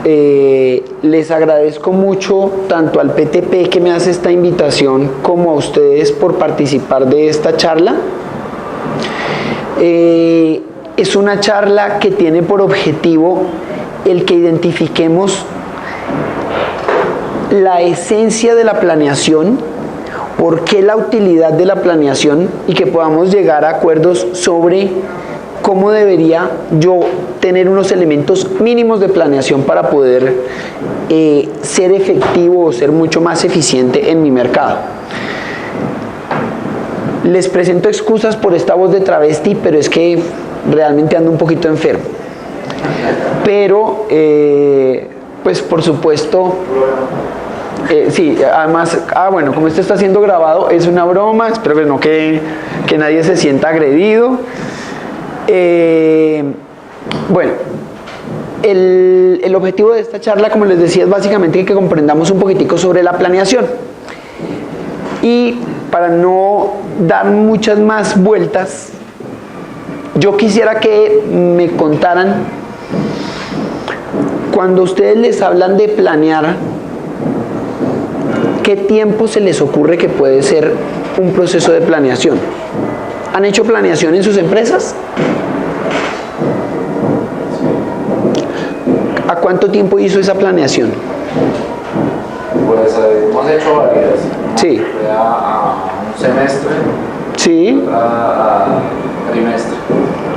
Les agradezco mucho tanto al PTP que me hace esta invitación como a ustedes por participar de esta charla. Es una charla que tiene por objetivo el que identifiquemos la esencia de la planeación, por qué la utilidad de la planeación y que podamos llegar a acuerdos sobre cómo debería yo tener unos elementos mínimos de planeación para poder ser efectivo o ser mucho más eficiente en mi mercado. Les presento excusas por esta voz de travesti, pero es que realmente ando un poquito enfermo. Pero, pues por supuesto, sí, además, bueno, como esto está siendo grabado, es una broma, espero que nadie se sienta agredido. Bueno, el objetivo de esta charla, como les decía, es básicamente que comprendamos un poquitico sobre la planeación. Y para no dar muchas más vueltas, yo quisiera que me contaran, cuando ustedes les hablan de planear, ¿qué tiempo se les ocurre que puede ser un proceso de planeación? ¿Han hecho planeación en sus empresas? ¿A cuánto tiempo hizo esa planeación? Pues hemos hecho varias. Sí. A un semestre. Sí. A trimestre.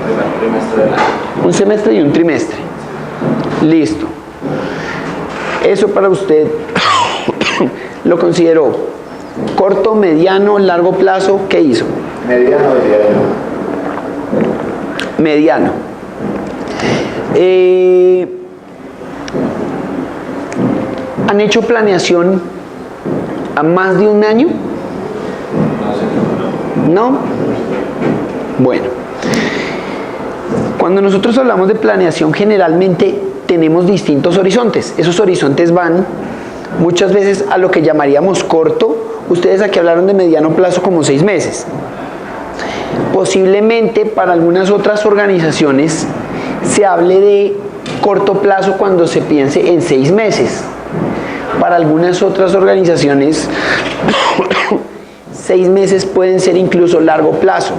Primer trimestre del año. Un semestre y un trimestre. Listo. Eso para usted lo consideró corto, mediano, largo plazo. ¿Qué hizo? Mediano, diría yo. Mediano. ¿Han hecho planeación a más de un año? ¿No? Bueno. Cuando nosotros hablamos de planeación, generalmente tenemos distintos horizontes. Esos horizontes van muchas veces a lo que llamaríamos corto. Ustedes aquí hablaron de mediano plazo como 6 meses. Posiblemente para algunas otras organizaciones se hable de corto plazo cuando se piense en 6 meses. Para algunas otras organizaciones 6 meses pueden ser incluso largo plazo.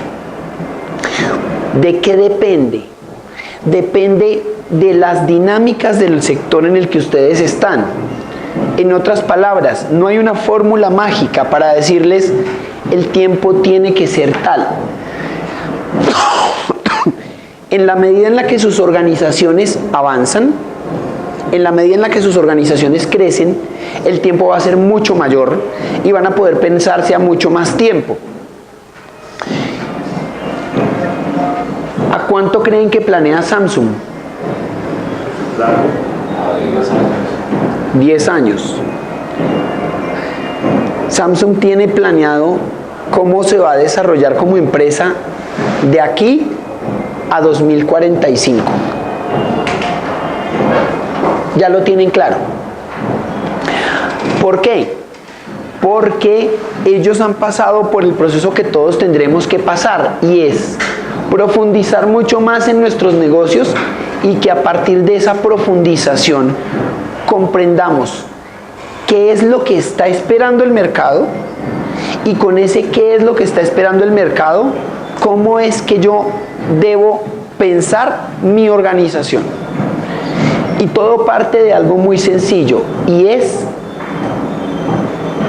¿De qué depende? Depende de las dinámicas del sector en el que ustedes están. En otras palabras, no hay una fórmula mágica para decirles el tiempo tiene que ser tal. En la medida en la que sus organizaciones avanzan, en la medida en la que sus organizaciones crecen, el tiempo va a ser mucho mayor y van a poder pensarse a mucho más tiempo. ¿A cuánto creen que planea Samsung? 10 años. Samsung tiene planeado cómo se va a desarrollar como empresa de aquí a 2045. Ya lo tienen claro. ¿Por qué? Porque ellos han pasado por el proceso que todos tendremos que pasar, y es profundizar mucho más en nuestros negocios y que a partir de esa profundización comprendamos qué es lo que está esperando el mercado, y con ese qué es lo que está esperando el mercado, cómo es que yo debo pensar mi organización. Y todo parte de algo muy sencillo, y es,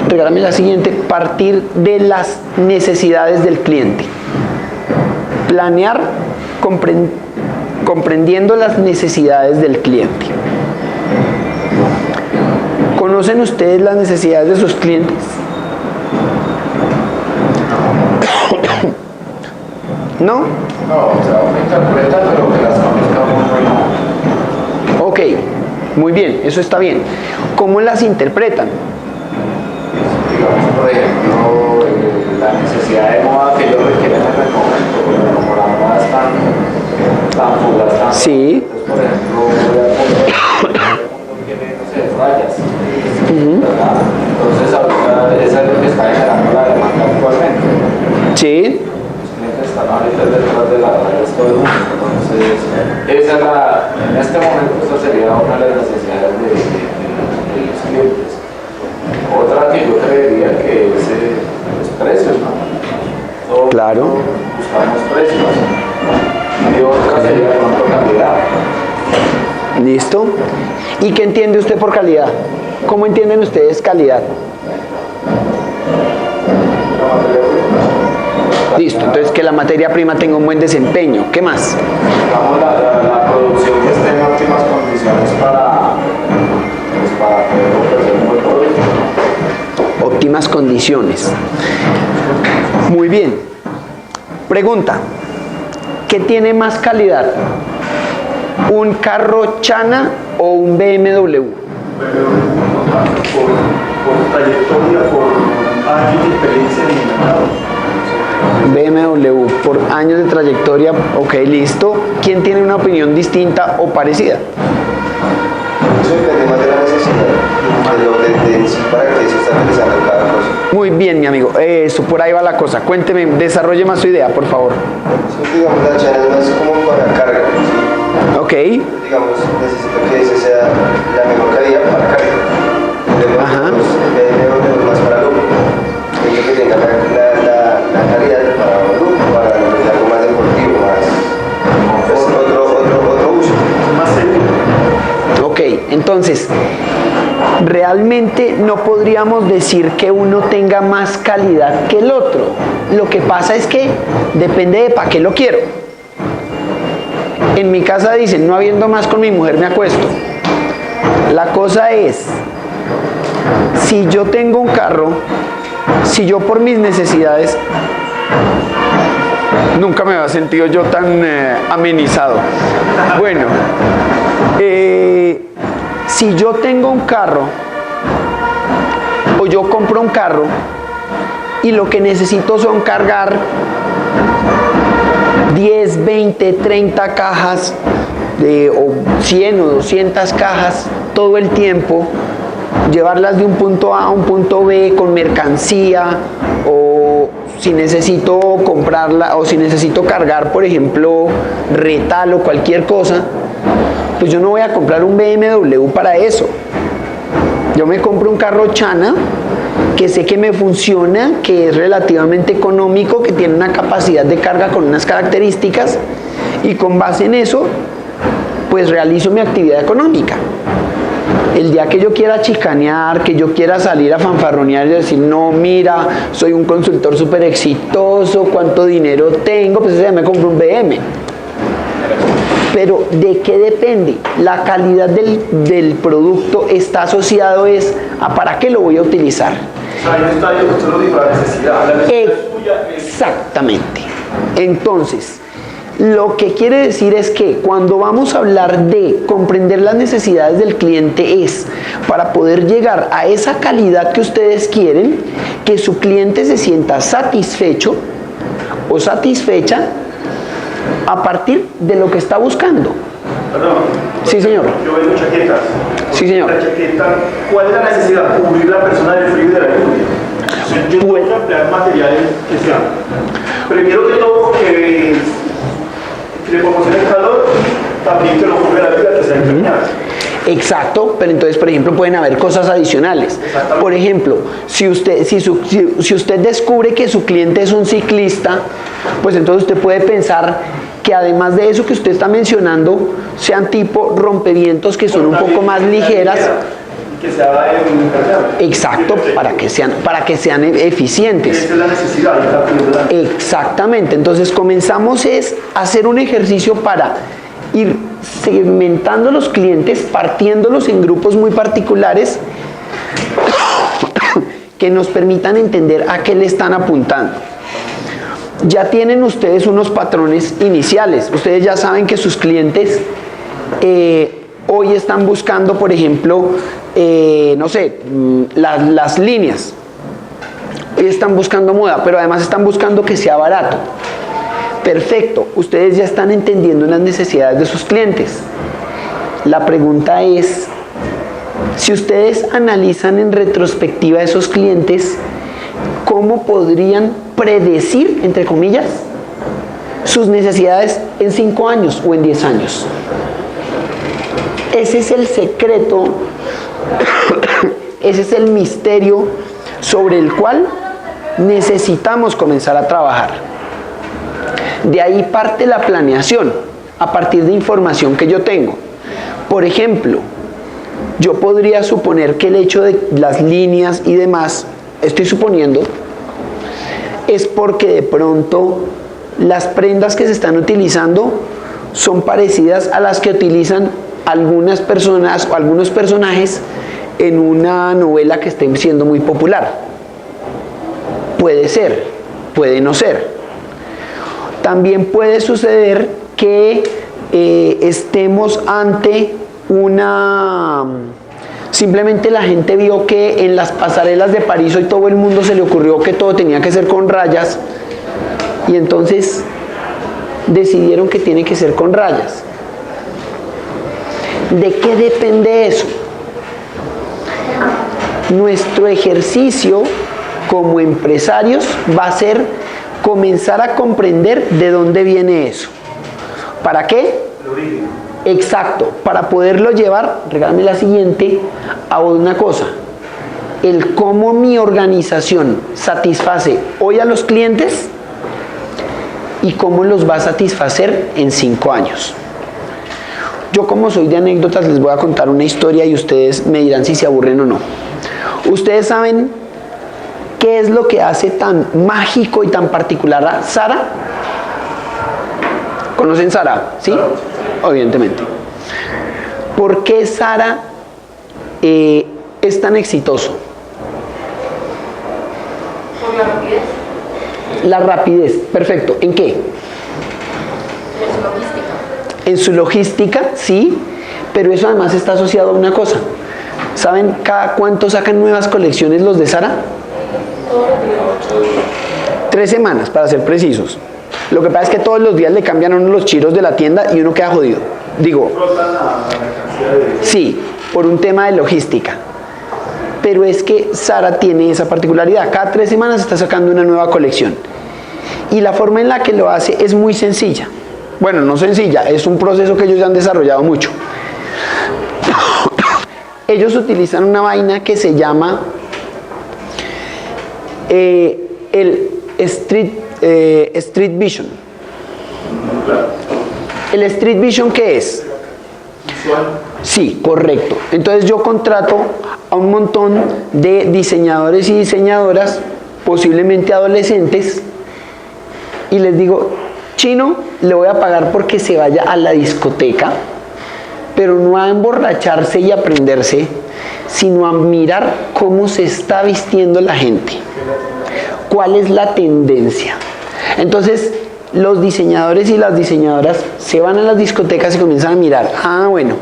regálame la siguiente, partir de las necesidades del cliente. Planear comprendiendo las necesidades del cliente. ¿Conocen ustedes las necesidades de sus clientes? ¿No? No, o sea, uno interpreta, pero que las conozca uno no. Ok, muy bien, eso está bien. ¿Cómo las interpretan? Digamos, por ejemplo, la necesidad de moda que ellos requieren en el momento, porque como la moda es tan fugaz, tan Sí. entonces, por ejemplo, tiene, no sé, rayas, ¿verdad? Entonces, ahorita eso es lo que está generando la demanda actualmente. Sí. Los clientes están ahorita detrás de las rayas todo el mundo. Entonces, esa es en este momento, esa sería una de las necesidades de los clientes. Otra que yo creería que es los precios, ¿no? Todos Claro. buscamos precios. Y otra sería de pronto calidad. ¿Listo? ¿Y qué entiende usted por calidad? ¿Cómo entienden ustedes calidad? La materia prima. Listo, entonces que la materia prima tenga un buen desempeño. ¿Qué más? Digamos, la producción que esté en óptimas condiciones para poder ofrecer un buen producto. Óptimas condiciones. Muy bien. Pregunta. ¿Qué tiene más calidad? ¿Un carro Chana o un BMW? Por trayectoria, por años de experiencia en el mercado. BMW, por años de trayectoria. Ok, listo. ¿Quién tiene una opinión distinta o parecida? Eso depende más de la necesidad, de lo de sí para que se está realizando cada cosa. Muy bien, mi amigo. Eso, por ahí va la cosa. Cuénteme, desarrolle más su idea, por favor. Sí, digamos, la Chana es más como para carga, ¿sí? Ok. Digamos, necesito que ese sea la mejor calidad para carga. Ajá. BMW más para lujo. Necesito que tenga la calidad para lujo, para algo más deportivo, más otro uso. Más seguro. Ok, entonces, realmente no podríamos decir que uno tenga más calidad que el otro. Lo que pasa es que depende de para qué lo quiero. En mi casa dicen, no habiendo más con mi mujer me acuesto. La cosa es, si yo tengo un carro, si yo por mis necesidades, nunca me había sentido yo tan amenizado. Bueno, si yo tengo un carro o yo compro un carro y lo que necesito son cargar 10, 20, 30 cajas o 100 o 200 cajas todo el tiempo, llevarlas de un punto A a un punto B con mercancía, o si necesito comprarla o si necesito cargar, por ejemplo, retal o cualquier cosa, pues yo no voy a comprar un BMW para eso. Yo me compro un carro Chana que sé que me funciona, que es relativamente económico, que tiene una capacidad de carga con unas características, y con base en eso pues realizo mi actividad económica. El día que yo quiera chicanear, que yo quiera salir a fanfarronear y decir, no, mira, soy un consultor súper exitoso, cuánto dinero tengo, pues ese día me compro un BM. Pero ¿de qué depende? La calidad del producto está asociado a para qué lo voy a utilizar. O sea, ahí está, usted lo dijo, la necesidad. La necesidad es tuya. Exactamente. Entonces, lo que quiere decir es que cuando vamos a hablar de comprender las necesidades del cliente es para poder llegar a esa calidad que ustedes quieren, que su cliente se sienta satisfecho o satisfecha a partir de lo que está buscando. Perdón. Sí, señor. Yo vendo chaquetas. Sí, señor. La chaqueta, ¿cuál es la necesidad? Cubrir la persona del frío y de la lluvia. O sea, yo tengo que emplear materiales que sean, primero que todo, que le proporcione el calor y también que lo cubre la vida, que sea impermeable. Exacto, pero entonces, por ejemplo, pueden haber cosas adicionales. Por ejemplo, si usted descubre que su cliente es un ciclista, pues entonces usted puede pensar que además de eso que usted está mencionando, sean tipo rompevientos que son un poco más ligeras. Que sea impermeable. Exacto, para que sean eficientes. Esa es la necesidad. Y está cubriendo la necesidad. Exactamente, entonces comenzamos a hacer un ejercicio para ir segmentando los clientes, partiéndolos en grupos muy particulares que nos permitan entender a qué le están apuntando. Ya tienen ustedes unos patrones iniciales, ustedes ya saben que sus clientes hoy están buscando, por ejemplo, no sé, las líneas. Hoy están buscando moda, pero además están buscando que sea barato. Perfecto, ustedes ya están entendiendo las necesidades de sus clientes. La pregunta es, si ustedes analizan en retrospectiva a esos clientes, ¿cómo podrían predecir, entre comillas, sus necesidades en 5 años o en 10 años? Ese es el secreto, ese es el misterio sobre el cual necesitamos comenzar a trabajar. De ahí parte la planeación, a partir de información que yo tengo. Por ejemplo, yo podría suponer que el hecho de las líneas y demás, estoy suponiendo, es porque de pronto las prendas que se están utilizando son parecidas a las que utilizan algunas personas o algunos personajes en una novela que esté siendo muy popular. Puede ser, puede no ser. También puede suceder que estemos ante una... Simplemente la gente vio que en las pasarelas de París hoy todo el mundo se le ocurrió que todo tenía que ser con rayas y entonces decidieron que tiene que ser con rayas. ¿De qué depende eso? Nuestro ejercicio como empresarios va a ser comenzar a comprender de dónde viene eso. ¿Para qué? El origen. Exacto, para poderlo llevar, regálame la siguiente, a una cosa. El cómo mi organización satisface hoy a los clientes y cómo los va a satisfacer en 5 años. Yo, como soy de anécdotas, les voy a contar una historia y ustedes me dirán si se aburren o no. Ustedes saben qué es lo que hace tan mágico y tan particular a Zara. ¿Conocen Zara? ¿Sí? Evidentemente. ¿Por qué Zara es tan exitoso? ¿Por la rapidez? La rapidez, perfecto. ¿En qué? En su logística. En su logística, sí, pero eso además está asociado a una cosa. ¿Saben cada cuánto sacan nuevas colecciones los de Zara? 3 semanas, para ser precisos. Lo que pasa es que todos los días le cambian a uno los chiros de la tienda y uno queda jodido. Digo, sí, por un tema de logística. Pero es que Zara tiene esa particularidad. Cada 3 semanas está sacando una nueva colección. Y la forma en la que lo hace es muy sencilla. Bueno, no sencilla, es un proceso que ellos ya han desarrollado mucho. Ellos utilizan una vaina que se llama el Street Vision. ¿El Street Vision qué es? Sí, correcto. Entonces yo contrato a un montón de diseñadores y diseñadoras, posiblemente adolescentes, y les digo, chino, le voy a pagar porque se vaya a la discoteca, pero no a emborracharse y aprenderse, sino a mirar cómo se está vistiendo la gente. ¿Cuál es la tendencia? Entonces, los diseñadores y las diseñadoras se van a las discotecas y comienzan a mirar, bueno,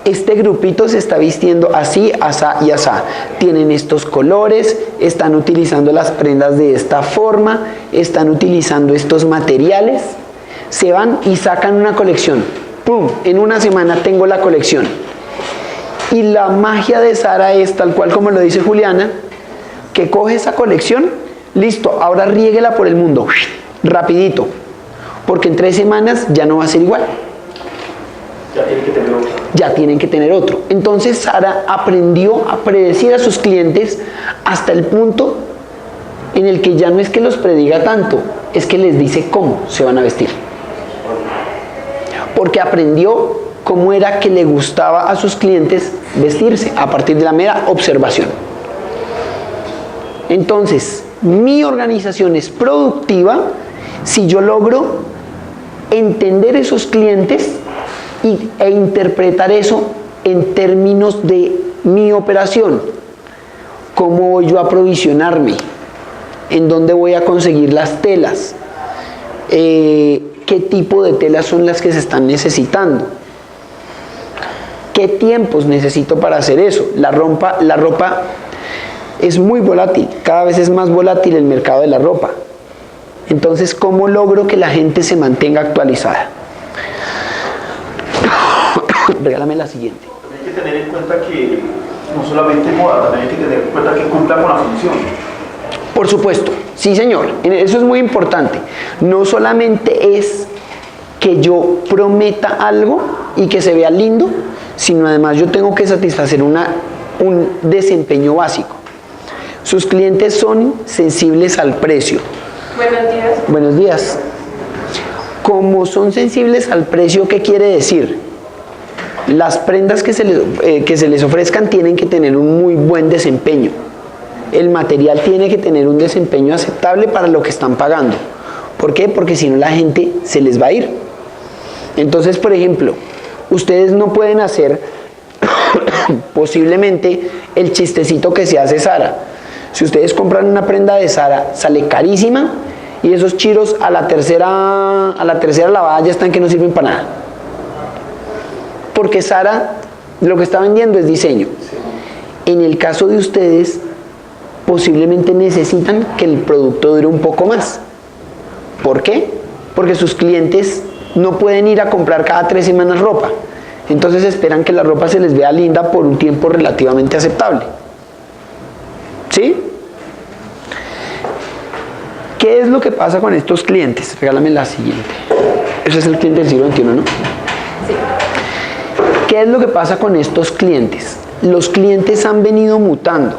este grupito se está vistiendo así, asá y asá. Tienen estos colores, están utilizando las prendas de esta forma, están utilizando estos materiales. Se van y sacan una colección. ¡Pum! En una semana tengo la colección. Y la magia de Zara es, tal cual como lo dice Juliana, que coge esa colección, listo, ahora riéguela por el mundo, rapidito, porque en 3 semanas ya no va a ser igual. Ya tienen que tener otro. Ya tienen que tener otro. Entonces Zara aprendió a predecir a sus clientes hasta el punto en el que ya no es que los prediga tanto, es que les dice cómo se van a vestir. Porque aprendió cómo era que le gustaba a sus clientes vestirse a partir de la mera observación. Entonces, mi organización es productiva si yo logro entender esos clientes e interpretar eso en términos de mi operación. ¿Cómo voy yo a aprovisionarme? ¿En dónde voy a conseguir las telas? ¿Qué tipo de telas son las que se están necesitando? ¿Qué tiempos necesito para hacer eso? La ropa es muy volátil, cada vez es más volátil el mercado de la ropa. Entonces, ¿cómo logro que la gente se mantenga actualizada? Regálame la siguiente. También hay que tener en cuenta que no solamente moda, también hay que tener en cuenta que cumpla con la función. Por supuesto, sí señor, eso es muy importante. No solamente es que yo prometa algo y que se vea lindo, sino además yo tengo que satisfacer un desempeño básico. Sus clientes son sensibles al precio. Buenos días. Buenos días. Como son sensibles al precio, ¿qué quiere decir? Las prendas que se les ofrezcan tienen que tener un muy buen desempeño. El material tiene que tener un desempeño aceptable para lo que están pagando. ¿Por qué? Porque si no la gente se les va a ir. Entonces, por ejemplo, ustedes no pueden hacer posiblemente el chistecito que se hace Zara. Si ustedes compran una prenda de Zara, sale carísima y esos chiros a la tercera lavada ya están que no sirven para nada. Porque Zara lo que está vendiendo es diseño. En el caso de ustedes, posiblemente necesitan que el producto dure un poco más. ¿Por qué? Porque sus clientes no pueden ir a comprar cada 3 semanas ropa. Entonces esperan que la ropa se les vea linda por un tiempo relativamente aceptable. ¿Sí? ¿Qué es lo que pasa con estos clientes? Regálame la siguiente. Ese es el cliente del siglo XXI, ¿no? Sí. ¿Qué es lo que pasa con estos clientes? Los clientes han venido mutando.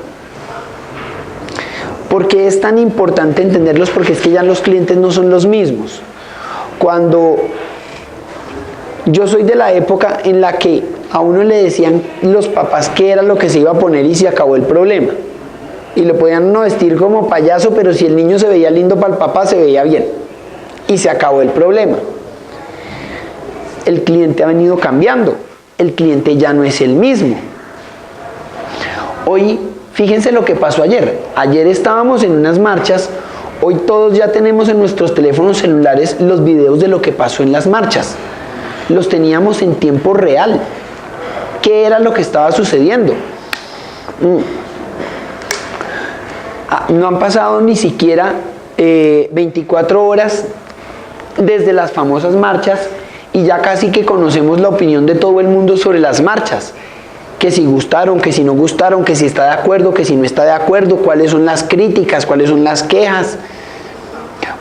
¿Por qué es tan importante entenderlos? Porque es que ya los clientes no son los mismos. Cuando yo soy de la época en la que a uno le decían los papás qué era lo que se iba a poner y se acabó el problema. Y lo podían no vestir como payaso, pero si el niño se veía lindo para el papá, se veía bien. Y se acabó el problema. El cliente ha venido cambiando. El cliente ya no es el mismo. Hoy, fíjense lo que pasó ayer. Ayer estábamos en unas marchas. Hoy todos ya tenemos en nuestros teléfonos celulares los videos de lo que pasó en las marchas. Los teníamos en tiempo real. ¿Qué era lo que estaba sucediendo? No han pasado ni siquiera 24 horas desde las famosas marchas y ya casi que conocemos la opinión de todo el mundo sobre las marchas. Que si gustaron, que si no gustaron, que si está de acuerdo, que si no está de acuerdo, cuáles son las críticas, cuáles son las quejas.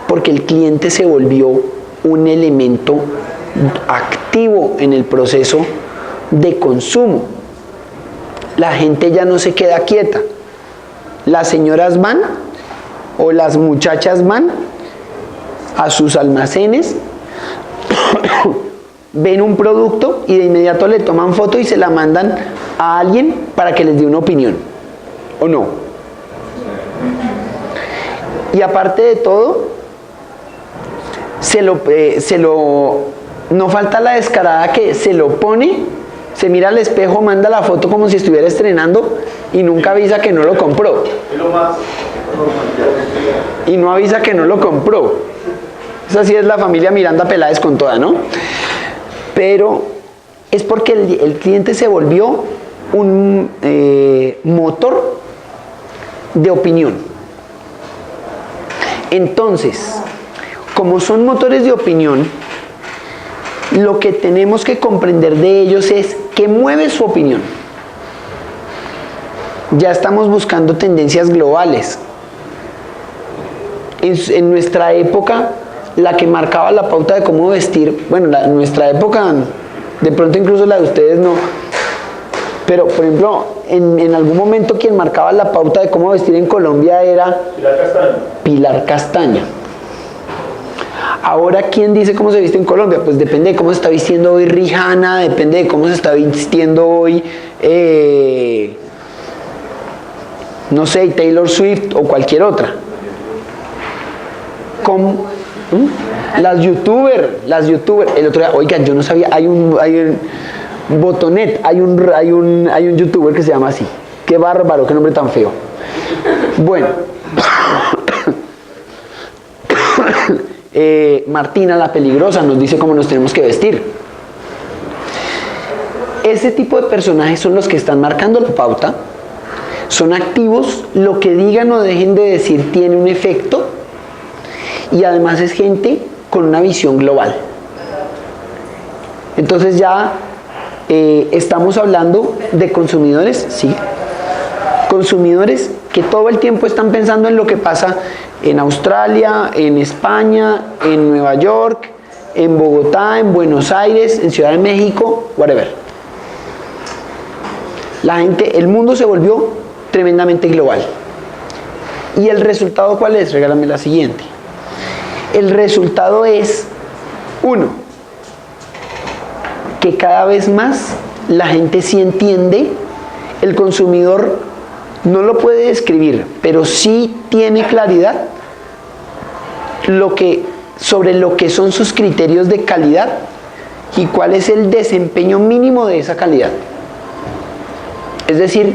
Porque el cliente se volvió un elemento activo en el proceso de consumo. La gente ya no se queda quieta. Las señoras van o las muchachas van a sus almacenes, ven un producto y de inmediato le toman foto y se la mandan a alguien para que les dé una opinión, ¿o no? Y aparte de todo, no falta la descarada que se lo pone, se mira al espejo, manda la foto como si estuviera estrenando y nunca avisa que no lo compró. Es lo más Y no avisa que no lo compró. Esa sí es la familia Miranda Peláez con toda, ¿no? Pero es porque el cliente se volvió un motor de opinión. Entonces, como son motores de opinión, lo que tenemos que comprender de ellos es qué mueve su opinión. Ya estamos buscando tendencias globales. En nuestra época, la que marcaba la pauta de cómo vestir, bueno, en nuestra época, de pronto incluso la de ustedes no, pero por ejemplo, en algún momento quien marcaba la pauta de cómo vestir en Colombia era Pilar Castaña. Ahora, ¿quién dice cómo se viste en Colombia? Pues depende de cómo se está vistiendo hoy Rihanna, depende de cómo se está vistiendo hoy, no sé, Taylor Swift o cualquier otra. ¿Cómo? Las youtubers, el otro día, oigan, yo no sabía, hay un Botonet, hay un youtuber que se llama así. Qué bárbaro, qué nombre tan feo. Bueno. Martina la Peligrosa nos dice cómo nos tenemos que vestir. Ese tipo de personajes son los que están marcando la pauta, son activos, lo que digan o dejen de decir tiene un efecto y además es gente con una visión global. Entonces ya estamos hablando de consumidores, sí, consumidores que todo el tiempo están pensando en lo que pasa en Australia, en España, en Nueva York, en Bogotá, en Buenos Aires, en Ciudad de México, whatever. El mundo se volvió tremendamente global. ¿Y el resultado cuál es? Regálame la siguiente. El resultado es, uno, que cada vez más la gente sí entiende, el consumidor no lo puede describir, pero sí tiene claridad sobre lo que son sus criterios de calidad y cuál es el desempeño mínimo de esa calidad. Es decir,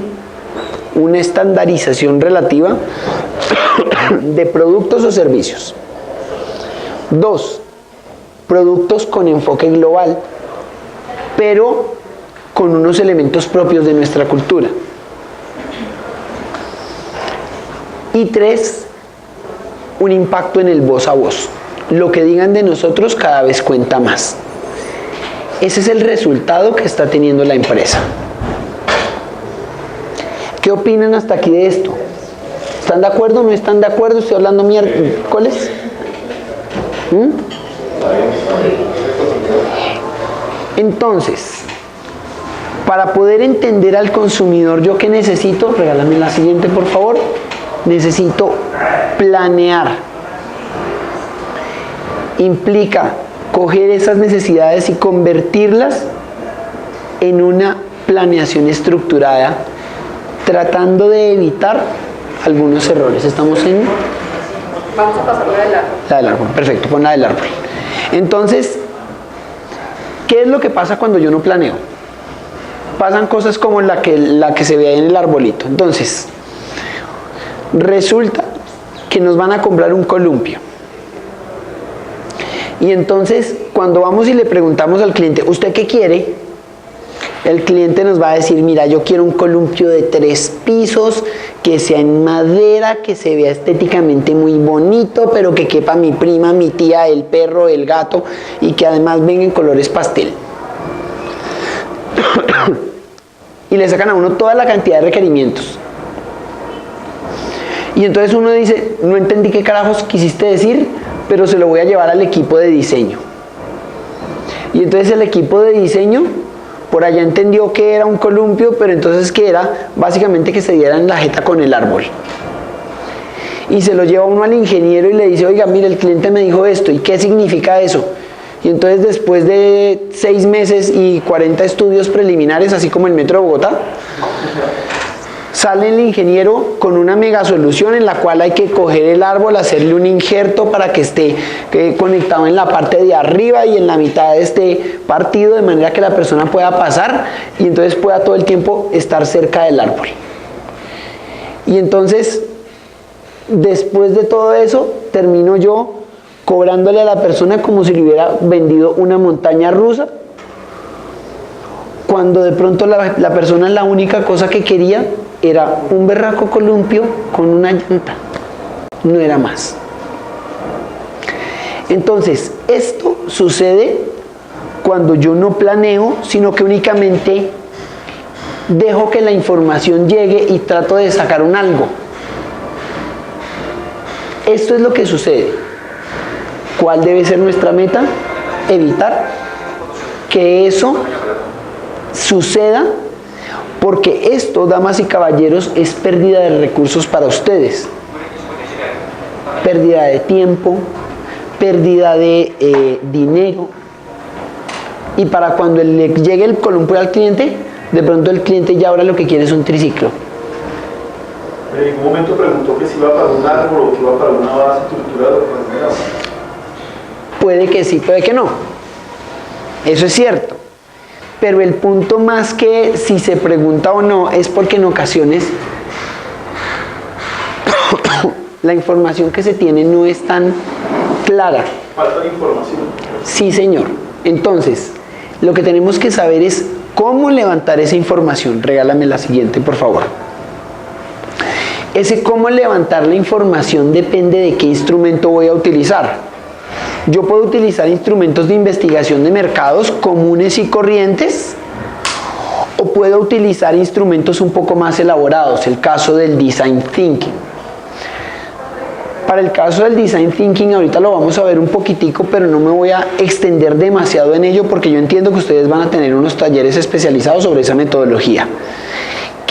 una estandarización relativa de productos o servicios. 2. Productos con enfoque global, pero con unos elementos propios de nuestra cultura. Y 3. Un impacto en el voz a voz. Lo que digan de nosotros cada vez cuenta más. Ese es el resultado que está teniendo la empresa. ¿Qué opinan hasta aquí de esto? ¿Están de acuerdo? ¿No están de acuerdo? Estoy hablando miércoles. Entonces, para poder entender al consumidor, ¿yo qué necesito? Regálame la siguiente, por favor. Necesito planear. Implica coger esas necesidades y convertirlas en una planeación estructurada, tratando de evitar algunos errores. Estamos en... Vamos a pasar la del árbol. La del árbol, perfecto, pon la del árbol. Entonces, ¿qué es lo que pasa cuando yo no planeo? Pasan cosas como la que se ve ahí en el arbolito. Entonces, resulta que nos van a comprar un columpio. Y entonces, cuando vamos y le preguntamos al cliente, ¿usted qué quiere? El cliente nos va a decir, mira, yo quiero un columpio de 3 pisos, que sea en madera, que se vea estéticamente muy bonito, pero que quepa mi prima, mi tía, el perro, el gato, y que además venga en colores pastel. Y le sacan a uno toda la cantidad de requerimientos. Y entonces uno dice, no entendí qué carajos quisiste decir, pero se lo voy a llevar al equipo de diseño. Y entonces el equipo de diseño por allá entendió que era un columpio, pero entonces que era básicamente que se dieran la jeta con el árbol. Y se lo lleva uno al ingeniero y le dice, oiga, mire, el cliente me dijo esto, ¿y qué significa eso? Y entonces después de 6 meses y 40 estudios preliminares, así como el Metro de Bogotá, sale el ingeniero con una mega solución en la cual hay que coger el árbol, hacerle un injerto para que esté conectado en la parte de arriba y en la mitad esté partido de manera que la persona pueda pasar y entonces pueda todo el tiempo estar cerca del árbol. Y entonces, después de todo eso, termino yo cobrándole a la persona como si le hubiera vendido una montaña rusa, cuando de pronto la persona la única cosa que quería era un berraco columpio con una llanta, no era más. Entonces, esto sucede cuando yo no planeo, sino que únicamente dejo que la información llegue y trato de sacar un algo. Esto es lo que sucede. ¿Cuál debe ser nuestra meta? Evitar que eso suceda, porque esto, damas y caballeros, es pérdida de recursos para ustedes, pérdida de tiempo, pérdida de dinero, y para cuando le llegue el columpio al cliente, de pronto el cliente ya ahora lo que quiere es un triciclo. En ningún momento preguntó que si iba para un árbol o que iba para una base estructural o para una... Puede que sí, puede que no, eso es cierto. Pero el punto más que si se pregunta o no es porque en ocasiones la información que se tiene no es tan clara. Falta de información. Sí, señor. Entonces, lo que tenemos que saber es cómo levantar esa información. Regálame la siguiente, por favor. Ese cómo levantar la información depende de qué instrumento voy a utilizar. Yo puedo utilizar instrumentos de investigación de mercados comunes y corrientes, o puedo utilizar instrumentos un poco más elaborados, el caso del Design Thinking. Para el caso del Design Thinking ahorita lo vamos a ver un poquitico, pero no me voy a extender demasiado en ello porque yo entiendo que ustedes van a tener unos talleres especializados sobre esa metodología.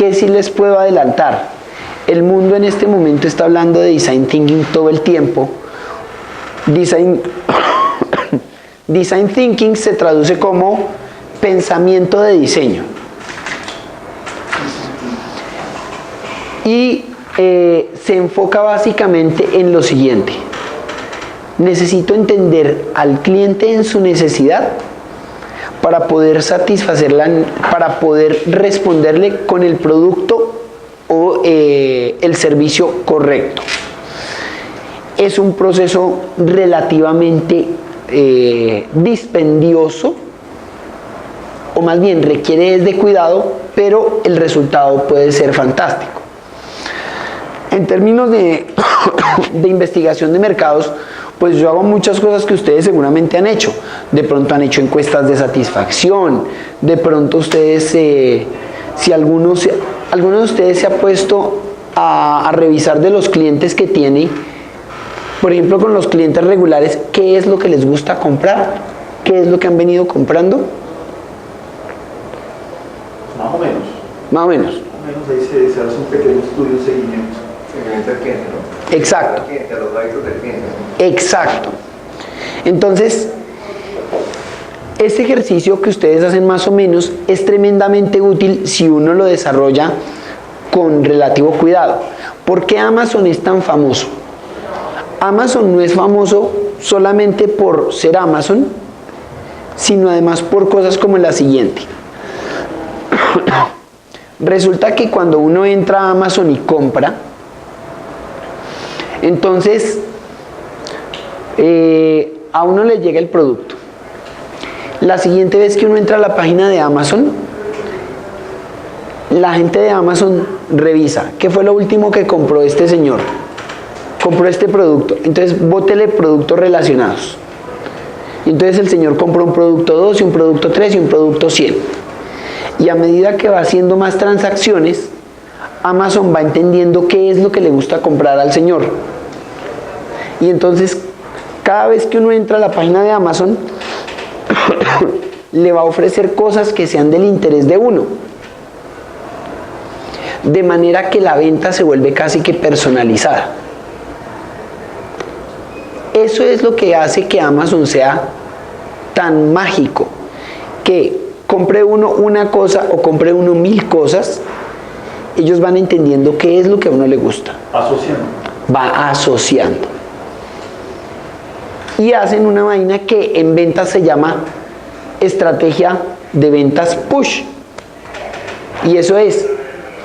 ¿qué sí les puedo adelantar? El mundo en este momento está hablando de design thinking todo el tiempo. Design thinking se traduce como pensamiento de diseño. Y se enfoca básicamente en lo siguiente: necesito entender al cliente en su necesidad para poder satisfacerla, para poder responderle con el producto o el servicio correcto. Es un proceso relativamente dispendioso, o más bien requiere de cuidado, pero el resultado puede ser fantástico. En términos de investigación de mercados, pues yo hago muchas cosas que ustedes seguramente han hecho. De pronto han hecho encuestas de satisfacción, de pronto ustedes, si alguno de ustedes se ha puesto a revisar de los clientes que tiene, por ejemplo con los clientes regulares, ¿qué es lo que les gusta comprar? ¿Qué es lo que han venido comprando? Más o menos. Más o menos. Más o menos ahí se hace un pequeño estudio de seguimiento. Seguimiento al cliente, ¿no? Exacto. Al cliente, a los hábitos del cliente, ¿no? Exacto. Entonces, este ejercicio que ustedes hacen más o menos es tremendamente útil si uno lo desarrolla con relativo cuidado. ¿Por qué Amazon es tan famoso? Amazon no es famoso solamente por ser Amazon, sino además por cosas como la siguiente. Resulta que cuando uno entra a Amazon y compra, entonces a uno le llega el producto. La siguiente vez que uno entra a la página de Amazon, la gente de Amazon revisa qué fue lo último que compró este señor. Compró este producto, entonces bótele productos relacionados. Y entonces el señor compró un producto 2 y un producto 3 y un producto 100. Y a medida que va haciendo más transacciones, Amazon va entendiendo qué es lo que le gusta comprar al señor. Y entonces, cada vez que uno entra a la página de Amazon, le va a ofrecer cosas que sean del interés de uno. De manera que la venta se vuelve casi que personalizada. Eso es lo que hace que Amazon sea tan mágico, que compre uno una cosa o compre uno 1000 cosas, ellos van entendiendo qué es lo que a uno le gusta. Asociando. Va asociando. Y hacen una vaina que en ventas se llama estrategia de ventas push. Y eso es,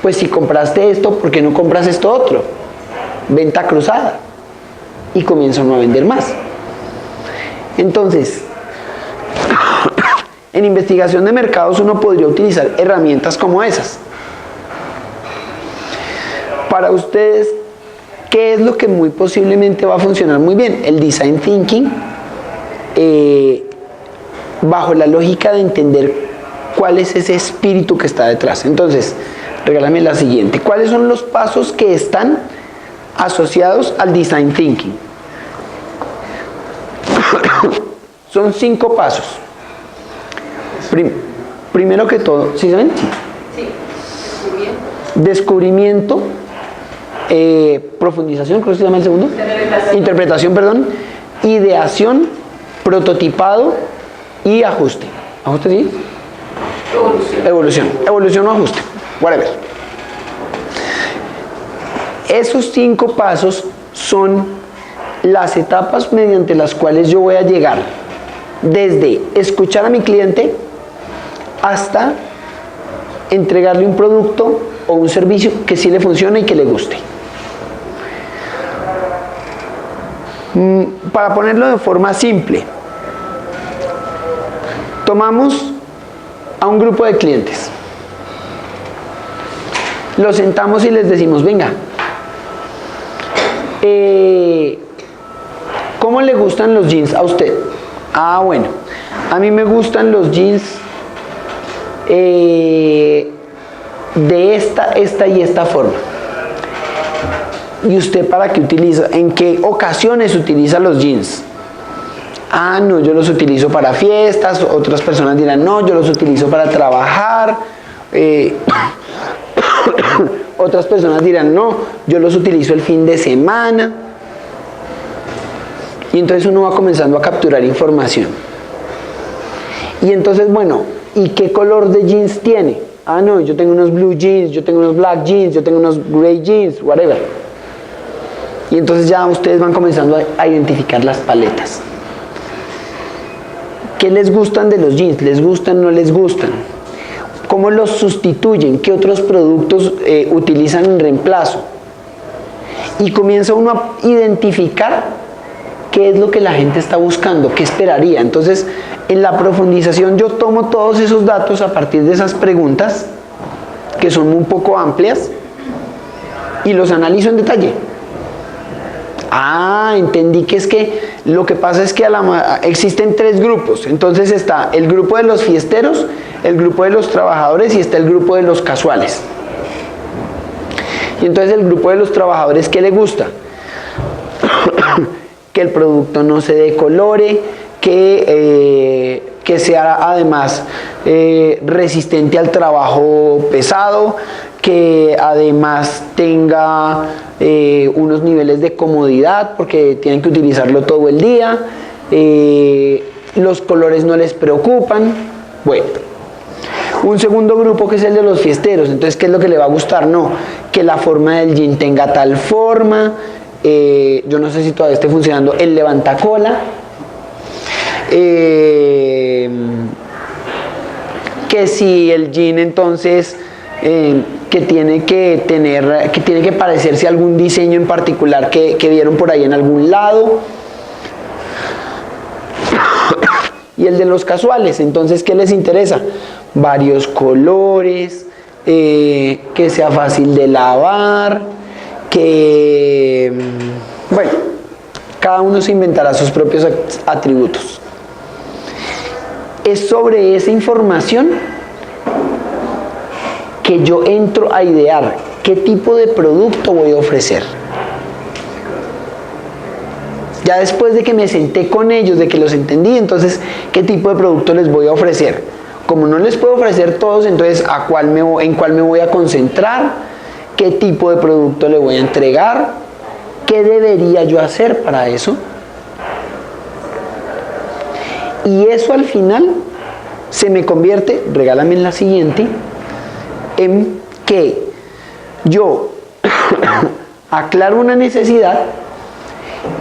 pues si compraste esto, ¿por qué no compras esto otro? Venta cruzada. Y comienzan a vender más. Entonces, en investigación de mercados uno podría utilizar herramientas como esas. Para ustedes, ¿qué es lo que muy posiblemente va a funcionar muy bien? El design thinking, bajo la lógica de entender cuál es ese espíritu que está detrás. Entonces, regálame la siguiente. ¿Cuáles son los pasos que están asociados al design thinking? Son 5 pasos. Primero que todo, ¿sí saben? Sí, Descubrimiento, profundización, creo que se llama el segundo. Interpretación, perdón. Ideación, prototipado y ajuste. ¿Ajuste sí? Evolución o ajuste. Whatever. Esos 5 pasos son las etapas mediante las cuales yo voy a llegar desde escuchar a mi cliente hasta entregarle un producto o un servicio que sí le funcione y que le guste. Para ponerlo de forma simple, tomamos a un grupo de clientes, los sentamos y les decimos, venga, ¿cómo le gustan los jeans a usted? Ah, bueno, a mí me gustan los jeans de esta y esta forma. ¿Y usted para qué utiliza? ¿En qué ocasiones utiliza los jeans? Ah, no, yo los utilizo para fiestas. Otras personas dirán, no, yo los utilizo para trabajar. otras personas dirán, no, yo los utilizo el fin de semana. Y entonces uno va comenzando a capturar información. Y entonces, bueno, ¿y qué color de jeans tiene? Ah, no, yo tengo unos blue jeans, yo tengo unos black jeans, yo tengo unos gray jeans, whatever. Y entonces ya ustedes van comenzando a identificar las paletas. ¿Qué les gustan de los jeans? ¿Les gustan o no les gustan? ¿Cómo los sustituyen? ¿Qué otros productos utilizan en reemplazo? Y comienza uno a identificar qué es lo que la gente está buscando, qué esperaría. Entonces, en la profundización yo tomo todos esos datos a partir de esas preguntas, que son un poco amplias, y los analizo en detalle. Ah, entendí que es que lo que pasa es que existen 3 grupos. Entonces está el grupo de los fiesteros, el grupo de los trabajadores y está el grupo de los casuales. Y entonces el grupo de los trabajadores, ¿qué le gusta? Que el producto no se decolore, que sea además resistente al trabajo pesado, que además tenga unos niveles de comodidad porque tienen que utilizarlo todo el día, los colores no les preocupan. Bueno, un segundo grupo que es el de los fiesteros. Entonces, ¿qué es lo que le va a gustar? No, que la forma del jean tenga tal forma, yo no sé si todavía esté funcionando el levantacola, que si el jean entonces que tiene que parecerse a algún diseño en particular que vieron por ahí en algún lado. Y el de los casuales, entonces, ¿qué les interesa? Varios colores, que sea fácil de lavar, que, bueno, cada uno se inventará sus propios atributos. Es sobre esa información que yo entro a idear qué tipo de producto voy a ofrecer. Ya después de que me senté con ellos, de que los entendí, entonces, ¿qué tipo de producto les voy a ofrecer? Como no les puedo ofrecer todos, entonces, ¿en cuál me voy a concentrar? ¿Qué tipo de producto le voy a entregar? ¿Qué debería yo hacer para eso? Y eso al final se me convierte, regálame en la siguiente, en que yo aclaro una necesidad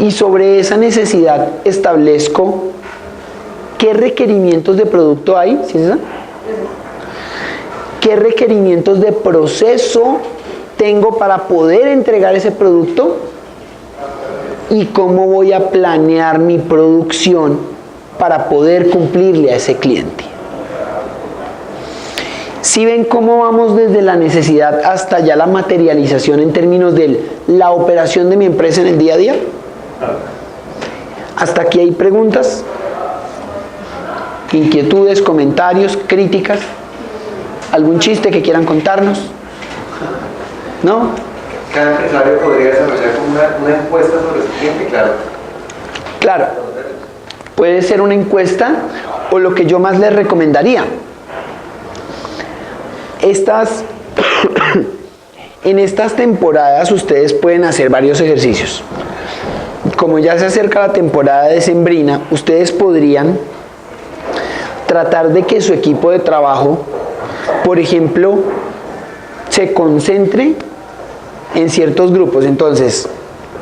y sobre esa necesidad establezco qué requerimientos de producto hay, ¿sí es esa? ¿Qué requerimientos de proceso tengo para poder entregar ese producto? Y cómo voy a planear mi producción para poder cumplirle a ese cliente. ¿Sí ven cómo vamos desde la necesidad hasta ya la materialización en términos de la operación de mi empresa en el día a día? ¿Hasta aquí hay preguntas? ¿Inquietudes, comentarios, críticas? ¿Algún chiste que quieran contarnos? ¿No? Cada empresario podría desarrollar una encuesta sobre su cliente, claro. Claro, puede ser una encuesta o lo que yo más les recomendaría. En estas temporadas ustedes pueden hacer varios ejercicios. Como ya se acerca la temporada decembrina, ustedes podrían tratar de que su equipo de trabajo, por ejemplo, se concentre en ciertos grupos. Entonces,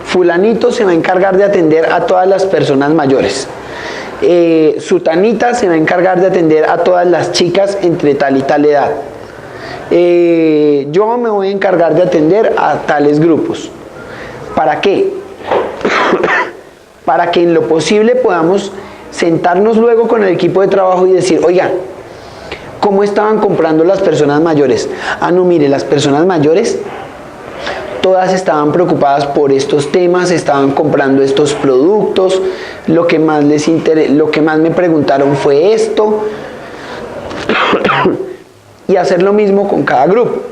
fulanito se va a encargar de atender a todas las personas mayores. Sutanita se va a encargar de atender a todas las chicas entre tal y tal edad. Yo me voy a encargar de atender a tales grupos. ¿Para qué? Para que en lo posible podamos sentarnos luego con el equipo de trabajo y decir, oiga, ¿cómo estaban comprando las personas mayores? Ah, no, mire, las personas mayores todas estaban preocupadas por estos temas, estaban comprando estos productos, lo que más me preguntaron fue esto. Y hacer lo mismo con cada grupo.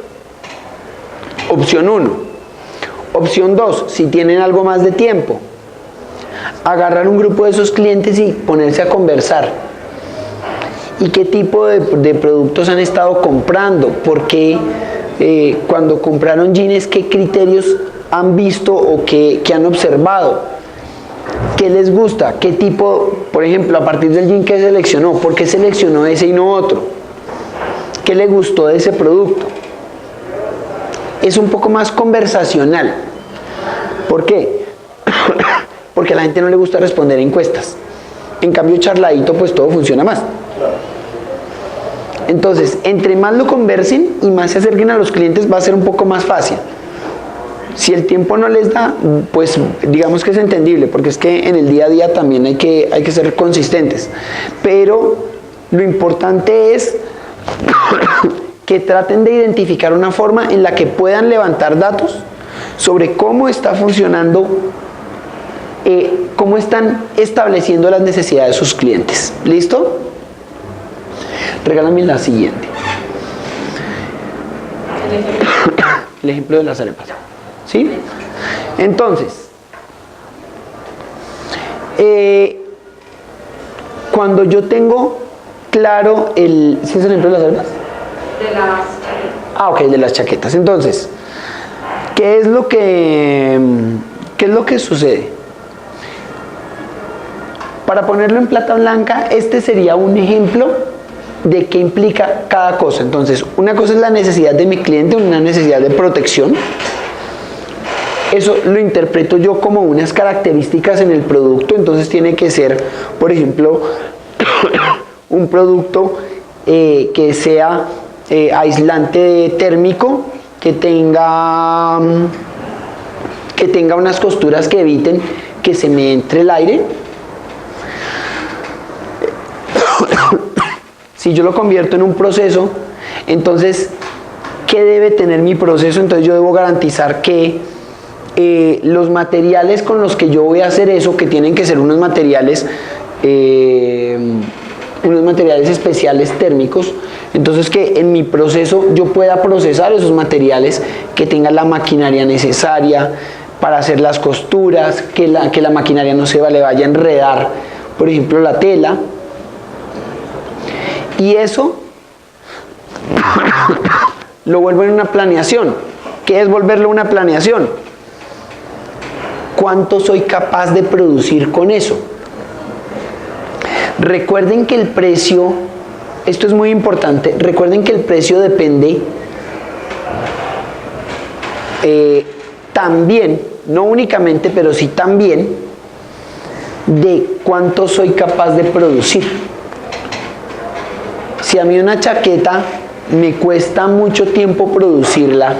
Opción 1. Opción 2, si tienen algo más de tiempo, agarrar un grupo de esos clientes y ponerse a conversar. ¿Y qué tipo de productos han estado comprando? ¿Por qué cuando compraron jeans, qué criterios han visto o qué han observado, qué les gusta, qué tipo, por ejemplo, a partir del jean que seleccionó, por qué seleccionó ese y no otro, qué le gustó de ese producto. Es un poco más conversacional. ¿Por qué? Porque a la gente no le gusta responder encuestas. En cambio, charladito, pues todo funciona más. Entonces, entre más lo conversen y más se acerquen a los clientes, va a ser un poco más fácil. Si el tiempo no les da, pues digamos que es entendible, porque es que en el día a día también hay que ser consistentes. Pero lo importante es que traten de identificar una forma en la que puedan levantar datos sobre cómo está funcionando, cómo están estableciendo las necesidades de sus clientes. ¿Listo? Regálame la siguiente. El ejemplo de las arepas. ¿Sí? Entonces, cuando yo tengo claro el... ¿Sí es el ejemplo de las arepas? De las chaquetas. Ah, ok, de las chaquetas. Entonces, ¿qué es lo que sucede? Para ponerlo en plata blanca, este sería un ejemplo de qué implica cada cosa. Entonces, una cosa es la necesidad de mi cliente, una necesidad de protección. Eso lo interpreto yo como unas características en el producto. Entonces tiene que ser, por ejemplo, un producto que sea aislante térmico, que tenga unas costuras que eviten que se me entre el aire. Si yo lo convierto en un proceso, entonces, ¿qué debe tener mi proceso? Entonces yo debo garantizar que los materiales con los que yo voy a hacer eso, que tienen que ser unos materiales especiales térmicos, entonces que en mi proceso yo pueda procesar esos materiales, que tengan la maquinaria necesaria para hacer las costuras, que la maquinaria no le vaya a enredar, por ejemplo, la tela. Y eso lo vuelvo en una planeación. ¿Qué es volverlo una planeación? ¿Cuánto soy capaz de producir con eso? Recuerden que el precio, esto es muy importante, recuerden que el precio depende también, no únicamente, pero sí también, de cuánto soy capaz de producir. Si a mí una chaqueta me cuesta mucho tiempo producirla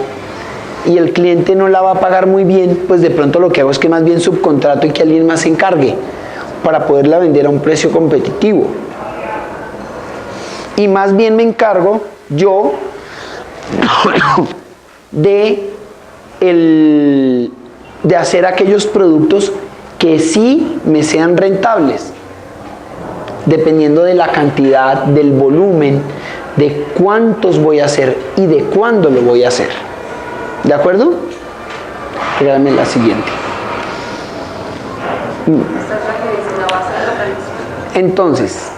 y el cliente no la va a pagar muy bien, pues de pronto lo que hago es que más bien subcontrato y que alguien más se encargue para poderla vender a un precio competitivo. Y más bien me encargo yo de hacer aquellos productos que sí me sean rentables, dependiendo de la cantidad, del volumen, de cuántos voy a hacer y de cuándo lo voy a hacer. ¿De acuerdo? Regálame la siguiente. Esta es la que dice la base de la planeación. Entonces,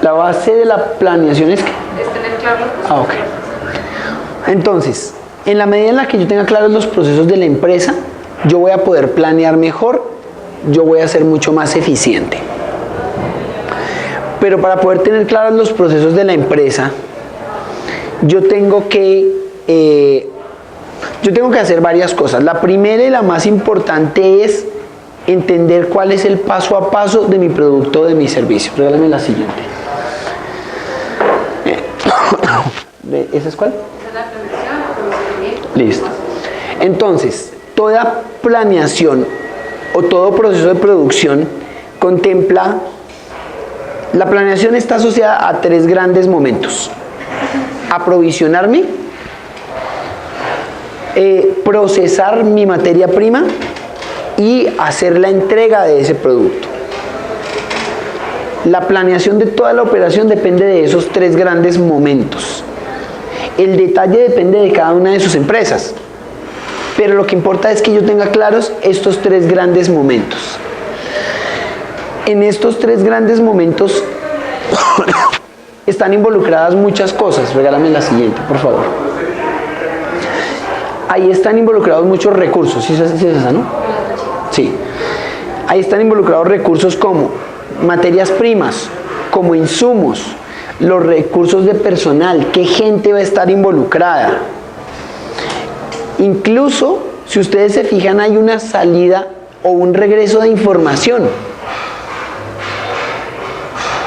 la base de la planeación es que... Es tener claro los procesos. Ah, ok. Entonces, en la medida en la que yo tenga claros los procesos de la empresa, yo voy a poder planear mejor, yo voy a ser mucho más eficiente. Pero para poder tener claros los procesos de la empresa, yo tengo que hacer varias cosas. La primera y la más importante es entender cuál es el paso a paso de mi producto o de mi servicio. Regálame la siguiente. ¿Esa es cuál? Esa es la planeación, procedimiento. Listo. Entonces, toda planeación o todo proceso de producción contempla... La planeación está asociada a 3 grandes momentos: aprovisionarme, procesar mi materia prima y hacer la entrega de ese producto. La planeación de toda la operación depende de esos 3 grandes momentos. El detalle depende de cada una de sus empresas, pero lo que importa es que yo tenga claros estos 3 grandes momentos. En estos 3 grandes momentos están involucradas muchas cosas. Regálame la siguiente, por favor. Ahí están involucrados muchos recursos. ¿Sí es esa, no? Sí. Ahí están involucrados recursos como materias primas, como insumos, los recursos de personal, qué gente va a estar involucrada. Incluso, si ustedes se fijan, hay una salida o un regreso de información.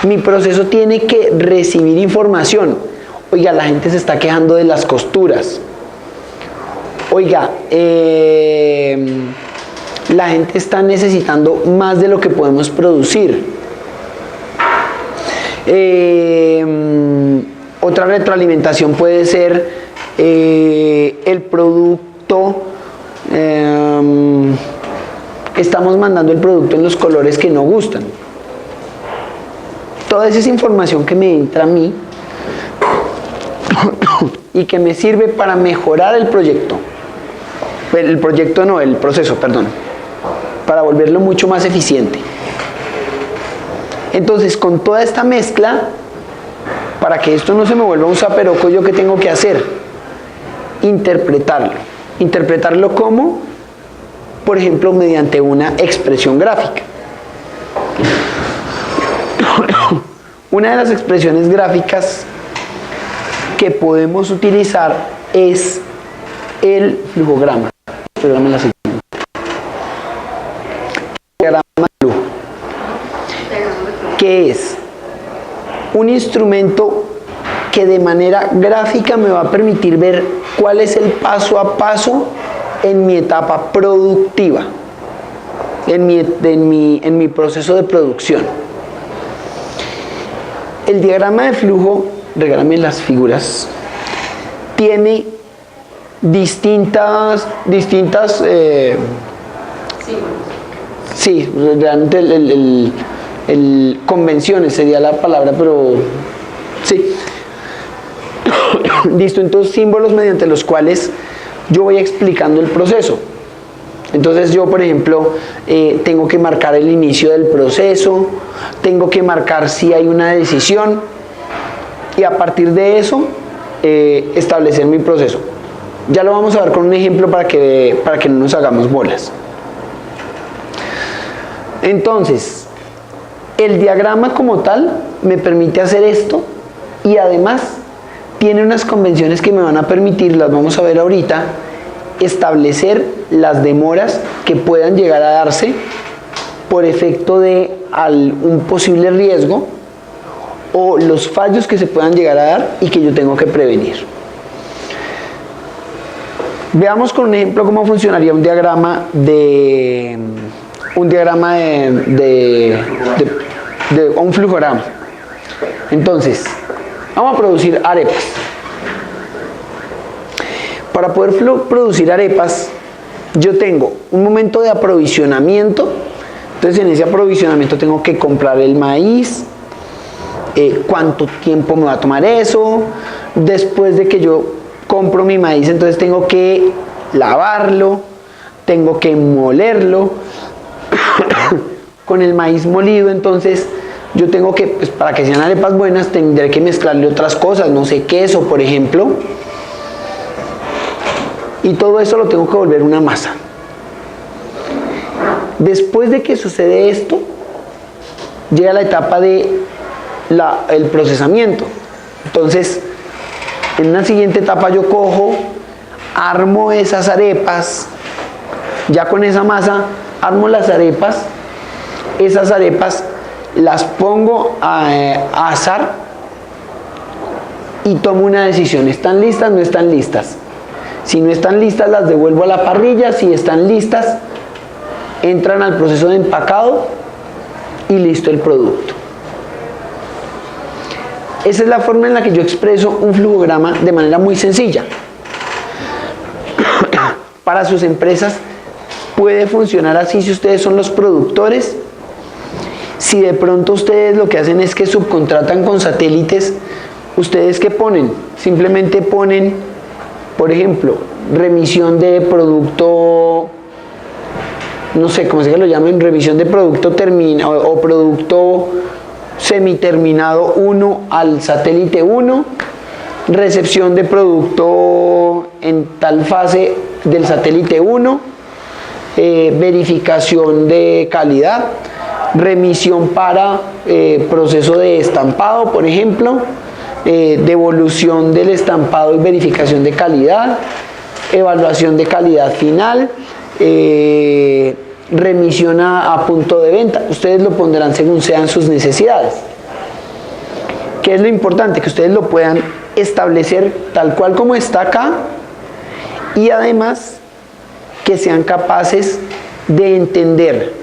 Mi proceso tiene que recibir información. Oiga, la gente se está quejando de las costuras. Oiga, la gente está necesitando más de lo que podemos producir. Otra retroalimentación puede ser el producto. Estamos mandando el producto en los colores que no gustan. Toda esa información que me entra a mí y que me sirve para mejorar el proyecto. El proyecto no, el proceso, perdón. Para volverlo mucho más eficiente. Entonces, con toda esta mezcla, para que esto no se me vuelva un zaperoco, ¿yo qué tengo que hacer? Interpretarlo. ¿Interpretarlo cómo? Por ejemplo, mediante una expresión gráfica. Una de las expresiones gráficas que podemos utilizar es el flujograma. Diagrama de flujo. Que es un instrumento que de manera gráfica me va a permitir ver cuál es el paso a paso en mi etapa productiva, en mi proceso de producción. El diagrama de flujo, regálame las figuras, tiene distintas sí, realmente convenciones sería la palabra, pero sí, distintos símbolos mediante los cuales yo voy explicando el proceso. Entonces yo, por ejemplo, tengo que marcar el inicio del proceso, tengo que marcar si hay una decisión y a partir de eso establecer mi proceso. Ya lo vamos a ver con un ejemplo para que no nos hagamos bolas. Entonces, el diagrama como tal me permite hacer esto y además tiene unas convenciones que me van a permitir, las vamos a ver ahorita, establecer las demoras que puedan llegar a darse por efecto de un posible riesgo o los fallos que se puedan llegar a dar y que yo tengo que prevenir. Veamos con un ejemplo cómo funcionaría un diagrama de un flujograma. Entonces, vamos a producir arepas. Para poder producir arepas, yo tengo un momento de aprovisionamiento. Entonces, en ese aprovisionamiento tengo que comprar el maíz, cuánto tiempo me va a tomar eso. Después de que yo compro mi maíz, entonces tengo que lavarlo, tengo que molerlo. Con el maíz molido, entonces yo tengo que, pues, para que sean arepas buenas, tendré que mezclarle otras cosas, no sé, queso, por ejemplo. Y todo eso lo tengo que volver una masa. Después de que sucede esto, llega la etapa de el procesamiento. Entonces, en una siguiente etapa yo cojo, armo esas arepas, ya con esa masa, armo las arepas, esas arepas las pongo a asar y tomo una decisión. ¿Están listas? ¿No están listas? Si no están listas, las devuelvo a la parrilla. Si están listas, entran al proceso de empacado y listo el producto. Esa es la forma en la que yo expreso un flujograma de manera muy sencilla. Para sus empresas puede funcionar así si ustedes son los productores. Si de pronto ustedes lo que hacen es que subcontratan con satélites, ¿ustedes qué ponen? Simplemente ponen, por ejemplo, remisión de producto, no sé cómo se lo llamen, revisión de producto terminado o producto semiterminado 1 al satélite 1, recepción de producto en tal fase del satélite 1, verificación de calidad, remisión para proceso de estampado, por ejemplo, devolución del estampado y verificación de calidad, evaluación de calidad final, remisión a punto de venta. Ustedes lo pondrán según sean sus necesidades. ¿Qué es lo importante? Que ustedes lo puedan establecer tal cual como está acá, y además que sean capaces de entender,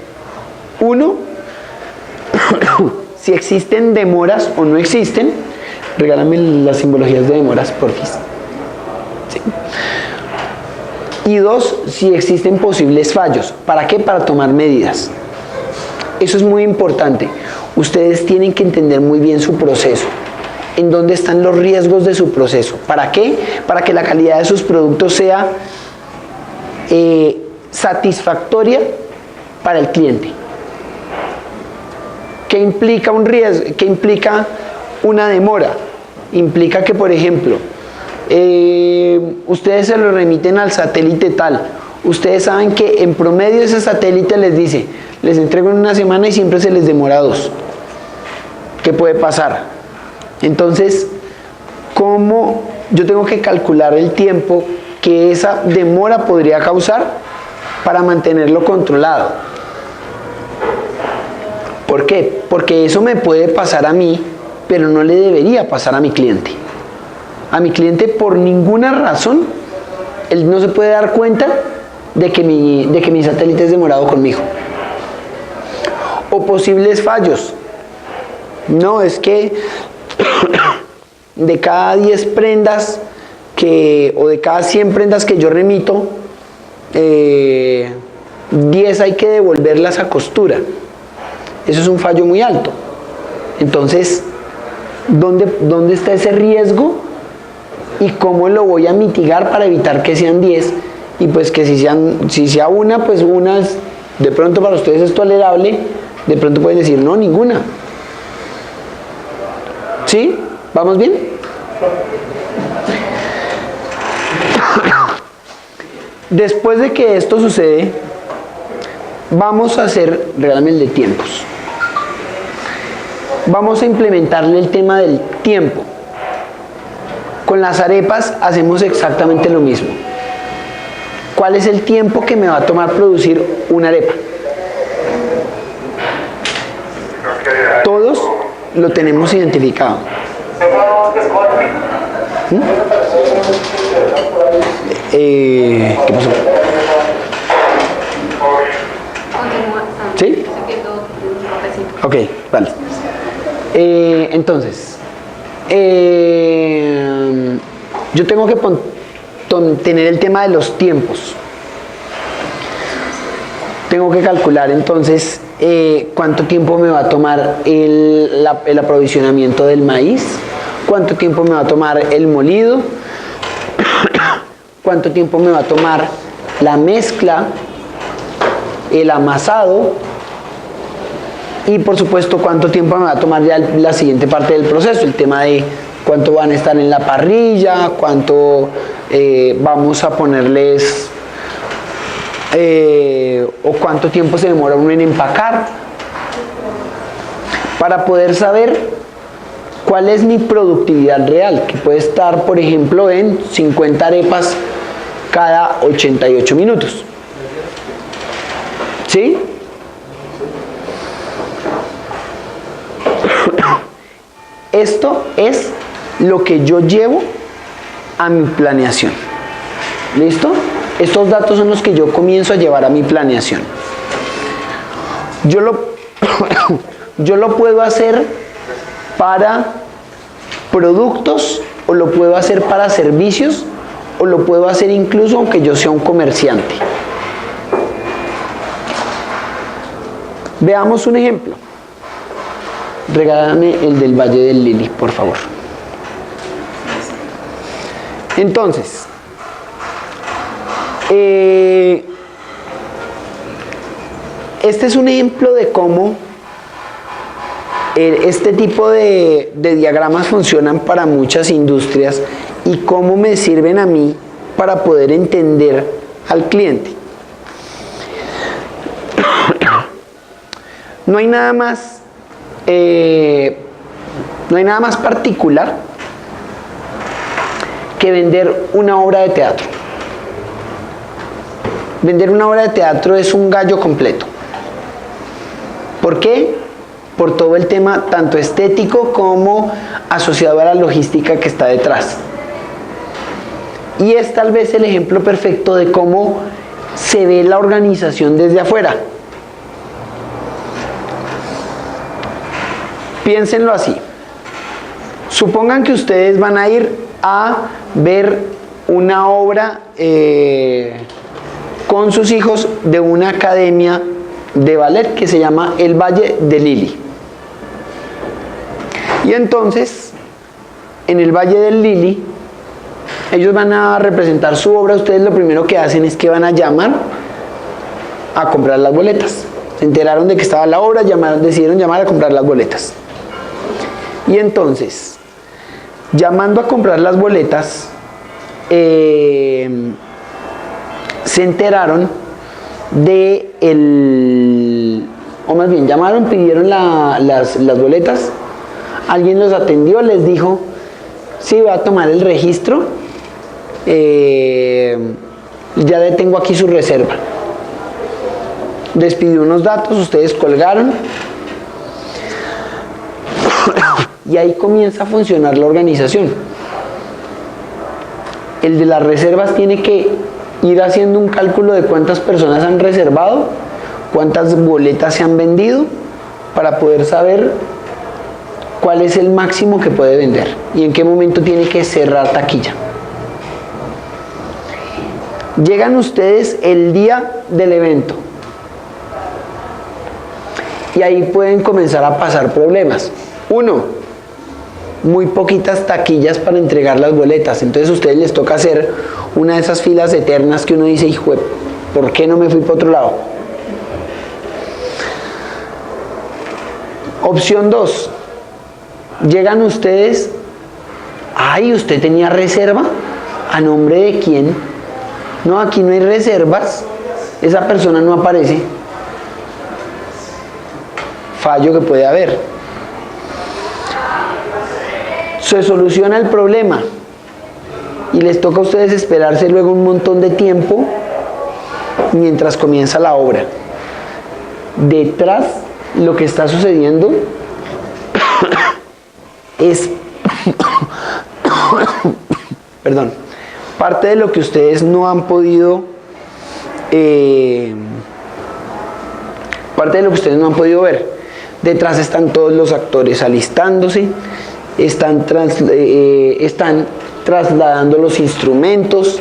uno, si existen demoras o no existen. Regálame las simbologías de demoras, porfis. Sí. Y dos, si existen posibles fallos. ¿Para qué? Para tomar medidas. Eso es muy importante. Ustedes tienen que entender muy bien su proceso. ¿En dónde están los riesgos de su proceso? ¿Para qué? Para que la calidad de sus productos sea satisfactoria para el cliente. ¿Qué implica un riesgo? ¿Qué implica una demora? Implica que, por ejemplo, ustedes se lo remiten al satélite tal. Ustedes saben que en promedio ese satélite les dice, les entrego en una semana y siempre se les demora 2. ¿Qué puede pasar? Entonces, ¿cómo yo tengo que calcular el tiempo que esa demora podría causar para mantenerlo controlado? ¿Por qué? Porque eso me puede pasar a mí, pero no le debería pasar a mi cliente. A mi cliente, por ninguna razón, él no se puede dar cuenta de que mi satélite es demorado conmigo. O posibles fallos. No, es que de cada 10 prendas o de cada 100 prendas que yo remito, 10 hay que devolverlas a costura. Eso es un fallo muy alto. Entonces, ¿dónde está ese riesgo? ¿Y cómo lo voy a mitigar para evitar que sean 10? Y pues que si sea una, pues una de pronto para ustedes es tolerable, de pronto pueden decir, no, ninguna. ¿Sí? ¿Vamos bien? Después de que esto sucede, vamos a hacer, regálame el de tiempos. Vamos a implementarle el tema del tiempo. Con las arepas hacemos exactamente lo mismo. ¿Cuál es el tiempo que me va a tomar producir una arepa? Todos lo tenemos identificado. ¿Qué pasó? Continúa. ¿Sí? Estoy viendo un papelcito. Ok, vale. Entonces, yo tengo que tener el tema de los tiempos. Tengo que calcular entonces cuánto tiempo me va a tomar el aprovisionamiento del maíz, cuánto tiempo me va a tomar el molido, cuánto tiempo me va a tomar la mezcla, el amasado, y por supuesto cuánto tiempo me va a tomar ya la siguiente parte del proceso, el tema de cuánto van a estar en la parrilla, cuánto vamos a ponerles o cuánto tiempo se demora uno en empacar, para poder saber cuál es mi productividad real, que puede estar, por ejemplo, en 50 arepas cada 88 minutos. ¿Sí? Esto es lo que yo llevo a mi planeación. ¿Listo? Estos datos son los que yo comienzo a llevar a mi planeación. Yo lo puedo hacer para productos, o lo puedo hacer para servicios, o lo puedo hacer incluso aunque yo sea un comerciante. Veamos un ejemplo. Regálame el del Valle del Lili, por favor. Entonces, este es un ejemplo de cómo este tipo de diagramas funcionan para muchas industrias y cómo me sirven a mí para poder entender al cliente. No hay nada más, particular que vender una obra de teatro. Vender una obra de teatro es un gallo completo. ¿Por qué? Por todo el tema tanto estético como asociado a la logística que está detrás. Y es tal vez el ejemplo perfecto de cómo se ve la organización desde afuera. Piénsenlo así. Supongan que ustedes van a ir a ver una obra con sus hijos de una academia de ballet que se llama El Valle de Lili. Y entonces, en el Valle del Lili, ellos van a representar su obra. Ustedes lo primero que hacen es que van a llamar a comprar las boletas. Se enteraron de que estaba la obra, decidieron llamar a comprar las boletas. Y entonces, llamando a comprar las boletas, se enteraron o más bien llamaron, pidieron las boletas, alguien los atendió, les dijo, sí, va a tomar el registro, ya le tengo aquí su reserva. Les pidió unos datos, ustedes colgaron, y ahí comienza a funcionar la organización. El de las reservas tiene que ir haciendo un cálculo de cuántas personas han reservado, cuántas boletas se han vendido, para poder saber cuál es el máximo que puede vender y en qué momento tiene que cerrar taquilla. Llegan ustedes el día del evento y ahí pueden comenzar a pasar problemas. Uno, muy poquitas taquillas para entregar las boletas, entonces a ustedes les toca hacer una de esas filas eternas que uno dice, hijo, ¿por qué no me fui para otro lado? Opción 2, llegan ustedes, ay, ¿usted tenía reserva? ¿A nombre de quién? No, aquí no hay reservas, esa persona no aparece. Fallo que puede haber. Se soluciona el problema y les toca a ustedes esperarse luego un montón de tiempo mientras comienza la obra. Detrás, lo que está sucediendo es perdón, parte de lo que ustedes no han podido ver. Detrás están todos los actores alistándose, están trasladando los instrumentos,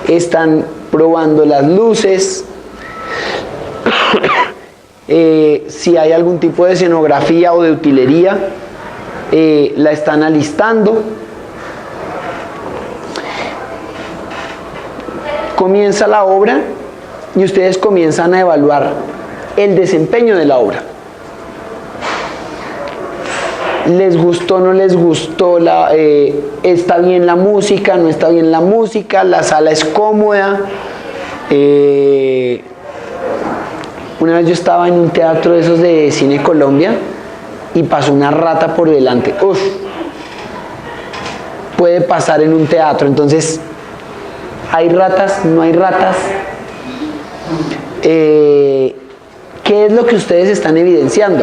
están probando las luces, si hay algún tipo de escenografía o de utilería, la están alistando. Comienza la obra y ustedes comienzan a evaluar el desempeño de la obra. ¿Les gustó, no les gustó? ¿Está bien la música, no está bien la música? ¿La sala es cómoda? Una vez yo estaba en un teatro de esos de Cine Colombia y pasó una rata por delante. Uf, puede pasar en un teatro. Entonces, ¿hay ratas? ¿No hay ratas? ¿Qué es lo que ustedes están evidenciando?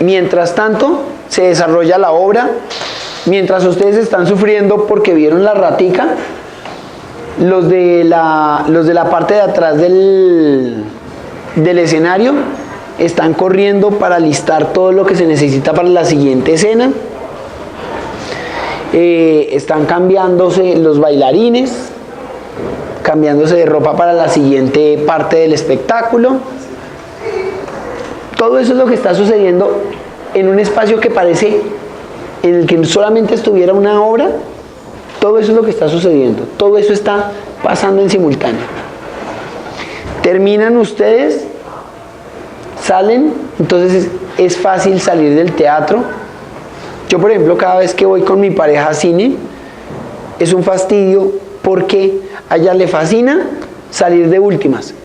Mientras tanto, se desarrolla la obra. Mientras ustedes están sufriendo porque vieron la ratica, los de la parte de atrás del escenario están corriendo para listar todo lo que se necesita para la siguiente escena. Están cambiándose los bailarines, cambiándose de ropa para la siguiente parte del espectáculo. Todo eso es lo que está sucediendo en un espacio que parece en el que solamente estuviera una obra. Todo eso es lo que está sucediendo, todo eso está pasando en simultáneo. Terminan ustedes, salen, entonces es fácil salir del teatro. Yo, por ejemplo, cada vez que voy con mi pareja a cine, es un fastidio porque a ella le fascina salir de últimas.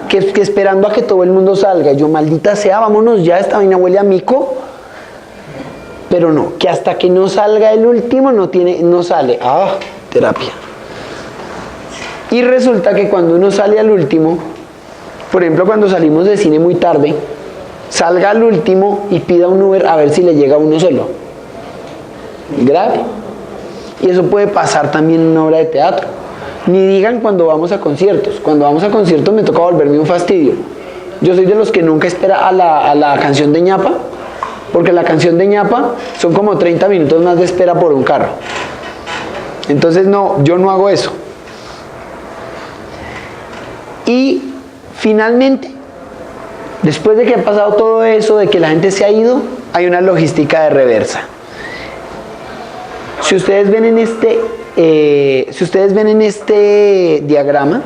Que esperando a que todo el mundo salga. Yo, maldita sea, vámonos ya, esta vaina huele a mico. Pero no, que hasta que no salga el último no sale. Ah, terapia. Y resulta que cuando uno sale al último, por ejemplo, cuando salimos de cine muy tarde, salga al último y pida un Uber a ver si le llega uno solo. Grave. Y eso puede pasar también en una obra de teatro. Ni digan cuando vamos a conciertos. Cuando vamos a conciertos me toca volverme un fastidio. Yo soy de los que nunca espera a la canción de ñapa, porque la canción de ñapa son como 30 minutos más de espera por un carro. Entonces no, yo no hago eso. Y finalmente, después de que ha pasado todo eso, de que la gente se ha ido, hay una logística de reversa. Si ustedes ven en este diagrama,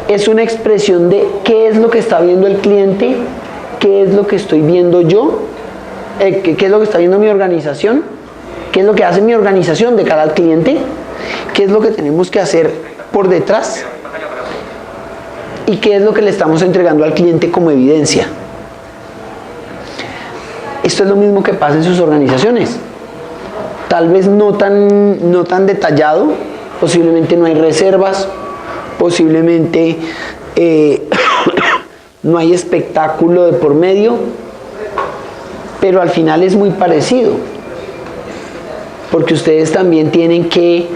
es una expresión de qué es lo que está viendo el cliente, qué es lo que estoy viendo yo, qué es lo que está viendo mi organización, qué es lo que hace mi organización de cara al cliente, qué es lo que tenemos que hacer por detrás y qué es lo que le estamos entregando al cliente como evidencia. Esto es lo mismo que pasa en sus organizaciones. Tal vez no tan detallado, posiblemente no hay reservas, posiblemente no hay espectáculo de por medio, pero al final es muy parecido, porque ustedes también tienen que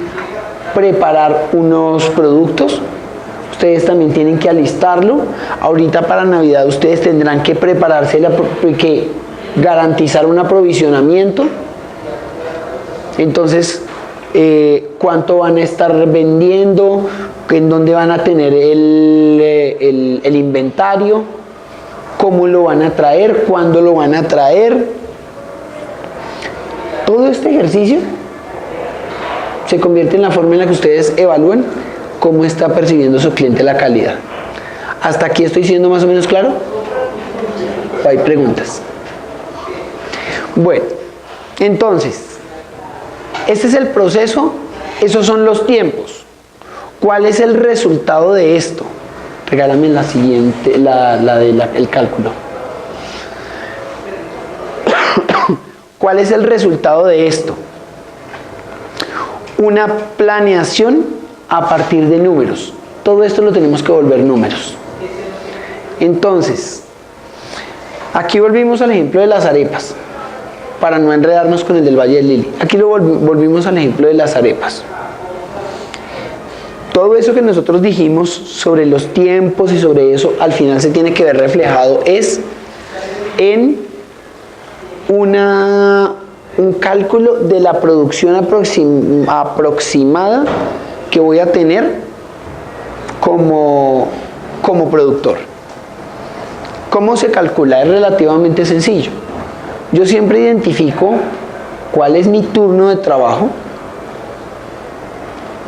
preparar unos productos, ustedes también tienen que alistarlo. Ahorita para Navidad ustedes tendrán que prepararse, que garantizar un aprovisionamiento. Entonces, ¿cuánto van a estar vendiendo? ¿En dónde van a tener el inventario? ¿Cómo lo van a traer? ¿Cuándo lo van a traer? Todo este ejercicio se convierte en la forma en la que ustedes evalúan cómo está percibiendo su cliente la calidad. ¿Hasta aquí estoy siendo más o menos claro? ¿O hay preguntas? Bueno, entonces, este es el proceso, esos son los tiempos. ¿Cuál es el resultado de esto? Regálame la siguiente, el cálculo. ¿Cuál es el resultado de esto? Una planeación a partir de números. Todo esto lo tenemos que volver números. Entonces, aquí volvimos al ejemplo de las arepas, para no enredarnos con el del Valle del Lili. Aquí lo volvimos al ejemplo de las arepas. Todo eso que nosotros dijimos sobre los tiempos y sobre eso, al final se tiene que ver reflejado en un cálculo de la producción aproximada que voy a tener como productor. ¿Cómo se calcula? Es relativamente sencillo. Yo siempre identifico cuál es mi turno de trabajo.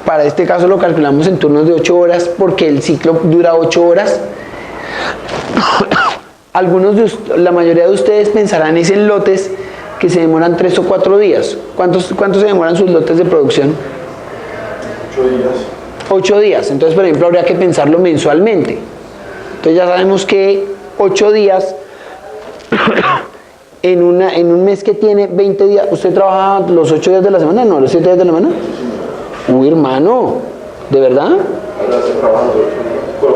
Para este caso lo calculamos en turnos de 8 horas porque el ciclo dura 8 horas. La mayoría de ustedes pensarán es en lotes que se demoran 3 o 4 días. ¿Cuántos se demoran sus lotes de producción? 8 días. 8 días. Entonces, por ejemplo, habría que pensarlo mensualmente. Entonces ya sabemos que 8 días en un mes que tiene 20 días. ¿Usted trabaja los 8 días de la semana? No, los 7 días de la semana. Uy, hermano, ¿de verdad? Ahora se trabaja los 8 días. Por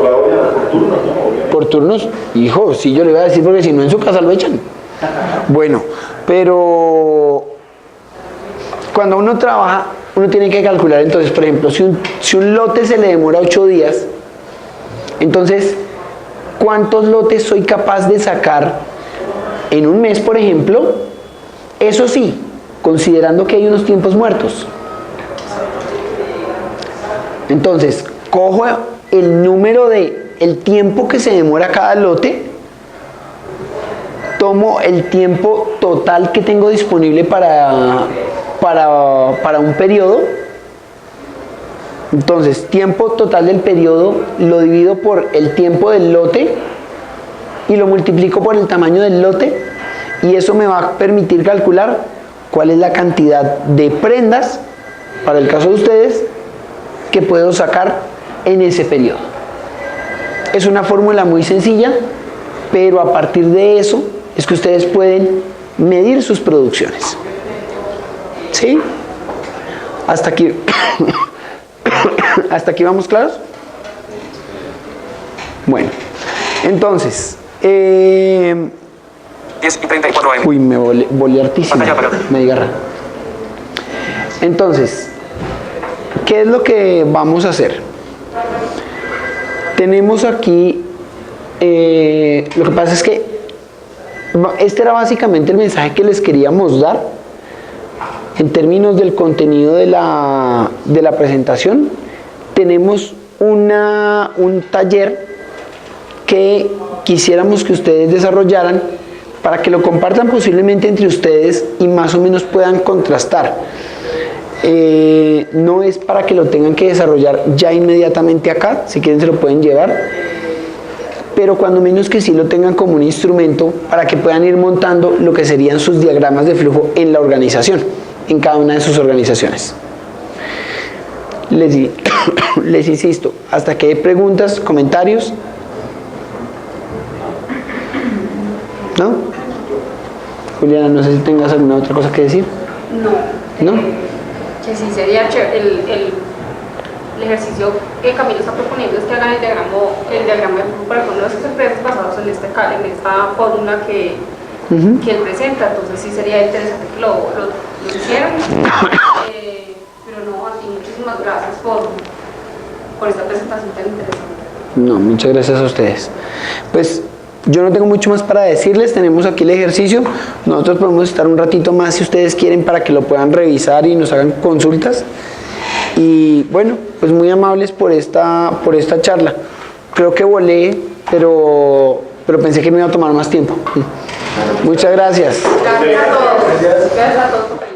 turnos, ¿no? ¿Por turnos? Hijo, sí, yo le iba a decir porque si no en su casa lo echan. Bueno, pero cuando uno trabaja, uno tiene que calcular. Entonces, por ejemplo, si un lote se le demora 8 días, entonces, ¿cuántos lotes soy capaz de sacar en un mes, por ejemplo? Eso sí, considerando que hay unos tiempos muertos. Entonces, cojo el número el tiempo que se demora cada lote, tomo el tiempo total que tengo disponible para un periodo, Entonces, tiempo total del periodo lo divido por el tiempo del lote y lo multiplico por el tamaño del lote, y eso me va a permitir calcular cuál es la cantidad de prendas, para el caso de ustedes, que puedo sacar en ese periodo. Es una fórmula muy sencilla, pero a partir de eso es que ustedes pueden medir sus producciones. ¿Sí? Hasta aquí. ¿Hasta aquí vamos claros? Bueno, entonces, 10:34 AM. uy, me volé hartísimo, Pantalla apagada. me diga raro. Entonces, ¿qué es lo que vamos a hacer? Tenemos aquí, lo que pasa es que este era básicamente el mensaje que les queríamos dar en términos del contenido de la presentación. Tenemos un taller que quisiéramos que ustedes desarrollaran para que lo compartan posiblemente entre ustedes y más o menos puedan contrastar. No es para que lo tengan que desarrollar ya inmediatamente acá, si quieren se lo pueden llevar, pero cuando menos que sí lo tengan como un instrumento para que puedan ir montando lo que serían sus diagramas de flujo en la organización, en cada una de sus organizaciones. Les insisto, hasta que hay preguntas, comentarios. ¿No? Juliana, no sé si tengas alguna otra cosa que decir. No. ¿No? Que sí sería chévere. El ejercicio que Camilo está proponiendo es que hagan el diagrama de flujo para con las empresas basados en esta fórmula que él presenta. Entonces sí sería interesante que lo hicieran. Pero no, a ti muchísimas gracias por esta presentación tan interesante. No, muchas gracias a ustedes. Pues yo no tengo mucho más para decirles, tenemos aquí el ejercicio, nosotros podemos estar un ratito más si ustedes quieren para que lo puedan revisar y nos hagan consultas. Y bueno, pues muy amables por esta charla. Creo que volé, pero pensé que me iba a tomar más tiempo. Muchas gracias. Gracias a todos. Gracias a todos.